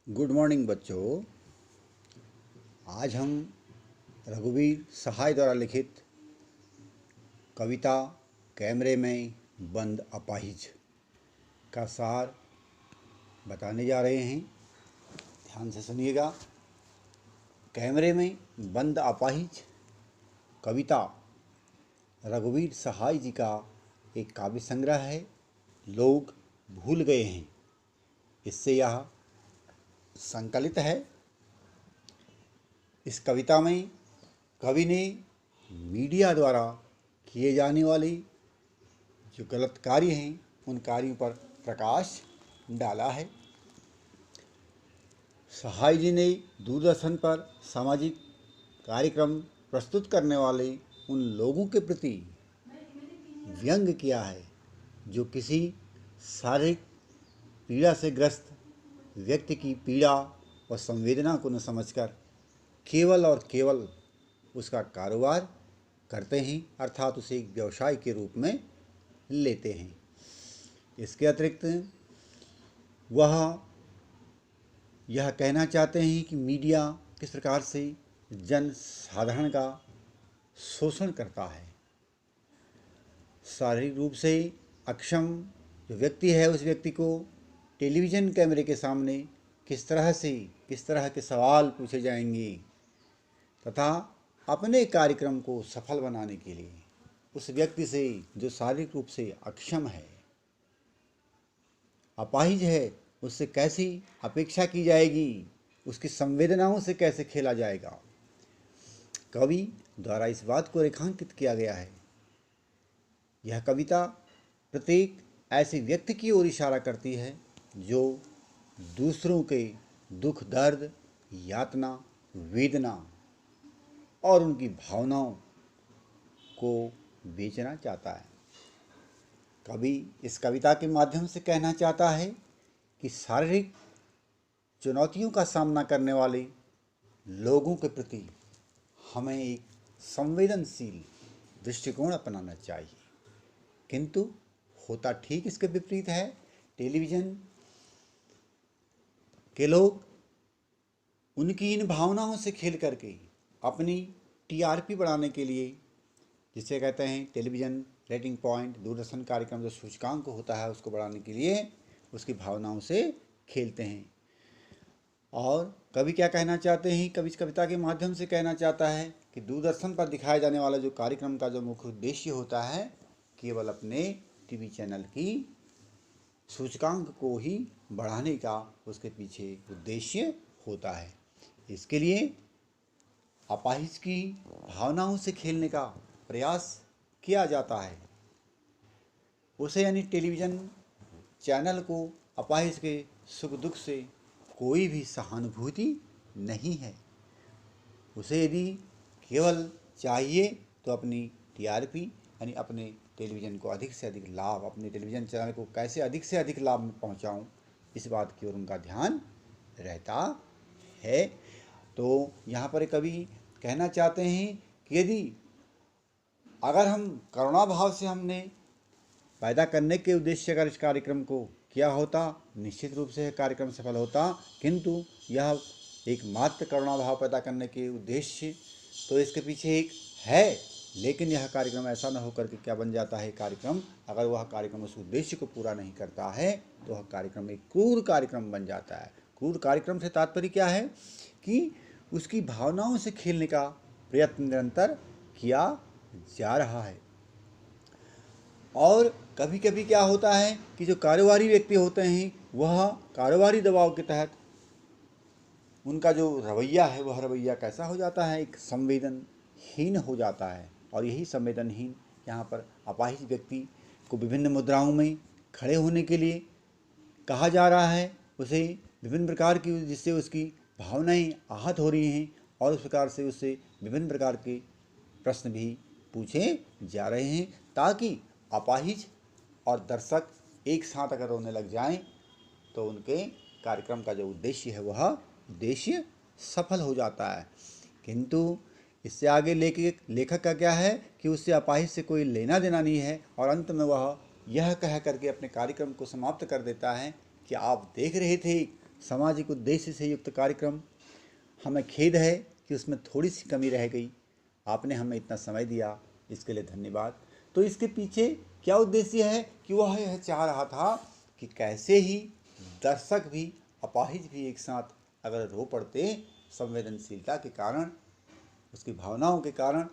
Good morning बच्चों। आज हम रघुवीर सहाय द्वारा लिखित कविता कैमरे में बंद अपाहिज का सार बताने जा रहे हैं। ध्यान से सुनिएगा। कैमरे में बंद अपाहिज कविता रघुवीर सहाय जी का एक काव्य संग्रह है। लोग भूल गए हैं, इससे यह संकलित है। इस कविता में कवि ने मीडिया द्वारा किए जाने वाले जो गलत कार्य हैं उन कार्यों पर प्रकाश डाला है। सहाय जी ने दूरदर्शन पर सामाजिक कार्यक्रम प्रस्तुत करने वाले उन लोगों के प्रति व्यंग्य किया है जो किसी शारीरिक पीड़ा से ग्रस्त व्यक्ति की पीड़ा और संवेदना को न समझकर केवल और केवल उसका कारोबार करते हैं, अर्थात उसे एक व्यवसाय के रूप में लेते हैं। इसके अतिरिक्त वह यह कहना चाहते हैं कि मीडिया किस प्रकार से जन साधारण का शोषण करता है। शारीरिक रूप से अक्षम जो व्यक्ति है उस व्यक्ति को टेलीविज़न कैमरे के सामने किस तरह के सवाल पूछे जाएंगे तथा अपने कार्यक्रम को सफल बनाने के लिए उस व्यक्ति से जो शारीरिक रूप से अक्षम है, अपाहिज है, उससे कैसी अपेक्षा की जाएगी, उसकी संवेदनाओं से कैसे खेला जाएगा। कवि द्वारा इस बात को रेखांकित किया गया है। यह कविता प्रत्येक ऐसे व्यक्ति की ओर इशारा करती है जो दूसरों के दुख, दर्द, यातना, वेदना और उनकी भावनाओं को बेचना चाहता है। कवि इस कविता के माध्यम से कहना चाहता है कि शारीरिक चुनौतियों का सामना करने वाले लोगों के प्रति हमें एक संवेदनशील दृष्टिकोण अपनाना चाहिए, किंतु होता ठीक इसके विपरीत है। टेलीविज़न के लोग उनकी इन भावनाओं से खेल करके अपनी टीआरपी बढ़ाने के लिए, जिसे कहते हैं टेलीविज़न रेटिंग पॉइंट, दूरदर्शन कार्यक्रम जो सूचकांक होता है उसको बढ़ाने के लिए उसकी भावनाओं से खेलते हैं। और कवि क्या कहना चाहते हैं, कवि इस कविता के माध्यम से कहना चाहता है कि दूरदर्शन पर दिखाया जाने वाला जो कार्यक्रम का जो मुख्य उद्देश्य होता है केवल अपने टीवी चैनल की सूचकांक को ही बढ़ाने का उसके पीछे उद्देश्य होता है। इसके लिए अपाहिज की भावनाओं से खेलने का प्रयास किया जाता है। उसे यानी टेलीविज़न चैनल को अपाहिज के सुख दुख से कोई भी सहानुभूति नहीं है। उसे यदि केवल चाहिए तो अपनी टीआरपी यानी अपने टेलीविज़न को अधिक से अधिक लाभ, अपने टेलीविज़न चैनल को कैसे अधिक से अधिक लाभ में पहुंचाऊं, इस बात की ओर उनका ध्यान रहता है। तो यहाँ पर कवि कहना चाहते हैं कि यदि अगर हम करुणा भाव से हमने पैदा करने के उद्देश्य अगर इस कार्यक्रम को किया होता, निश्चित रूप से कार्यक्रम सफल होता, किंतु यह एक मात्र करुणा भाव पैदा करने के उद्देश्य तो इसके पीछे एक है, लेकिन यह कार्यक्रम ऐसा न होकर के क्या बन जाता है, कार्यक्रम अगर वह कार्यक्रम उस उद्देश्य को पूरा नहीं करता है तो वह कार्यक्रम एक क्रूर कार्यक्रम बन जाता है। क्रूर कार्यक्रम से तात्पर्य क्या है कि उसकी भावनाओं से खेलने का प्रयत्न निरंतर किया जा रहा है। और कभी कभी क्या होता है कि जो कारोबारी व्यक्ति होते हैं वह कारोबारी दबाव के तहत उनका जो रवैया है वह रवैया कैसा हो जाता है, एक संवेदनहीन हो जाता है। और यही संवेदनहीन यहाँ पर अपाहिज व्यक्ति को विभिन्न मुद्राओं में खड़े होने के लिए कहा जा रहा है, उसे विभिन्न प्रकार की जिससे उसकी भावनाएं आहत हो रही हैं और उस प्रकार से उससे विभिन्न प्रकार के प्रश्न भी पूछे जा रहे हैं, ताकि अपाहिज और दर्शक एक साथ अगर रोने लग जाएं तो उनके कार्यक्रम का जो उद्देश्य है वह उद्देश्य सफल हो जाता है। किंतु इससे आगे लेखक का क्या है कि उससे अपाहिज से कोई लेना देना नहीं है और अंत में वह यह कह करके अपने कार्यक्रम को समाप्त कर देता है कि आप देख रहे थे सामाजिक उद्देश्य से युक्त कार्यक्रम। हमें खेद है कि उसमें थोड़ी सी कमी रह गई। आपने हमें इतना समय दिया, इसके लिए धन्यवाद। तो इसके पीछे क्या उद्देश्य है कि वह यह चाह रहा था कि कैसे ही दर्शक भी अपाहिज भी एक साथ अगर रो पड़ते संवेदनशीलता के कारण, उसकी भावनाओं के कारण,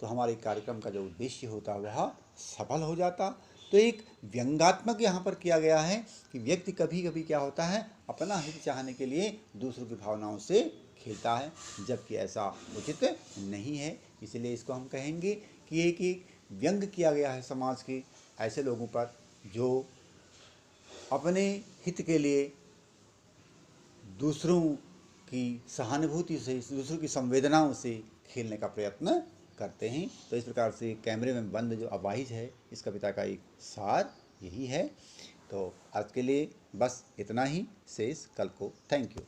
तो हमारे कार्यक्रम का जो उद्देश्य होता वह सफल हो जाता। तो एक व्यंग्यात्मक यहाँ पर किया गया है कि व्यक्ति कभी कभी क्या होता है, अपना हित चाहने के लिए दूसरों की भावनाओं से खेलता है, जबकि ऐसा उचित नहीं है। इसलिए इसको हम कहेंगे कि एक व्यंग किया गया है समाज के ऐसे लोगों पर जो अपने हित के लिए दूसरों की सहानुभूति से, दूसरों की संवेदनाओं से खेलने का प्रयत्न करते हैं। तो इस प्रकार से कैमरे में बंद जो अपाहिज है, इस कविता का एक सार यही है। तो आज के लिए बस इतना ही, शेष कल को। Thank you.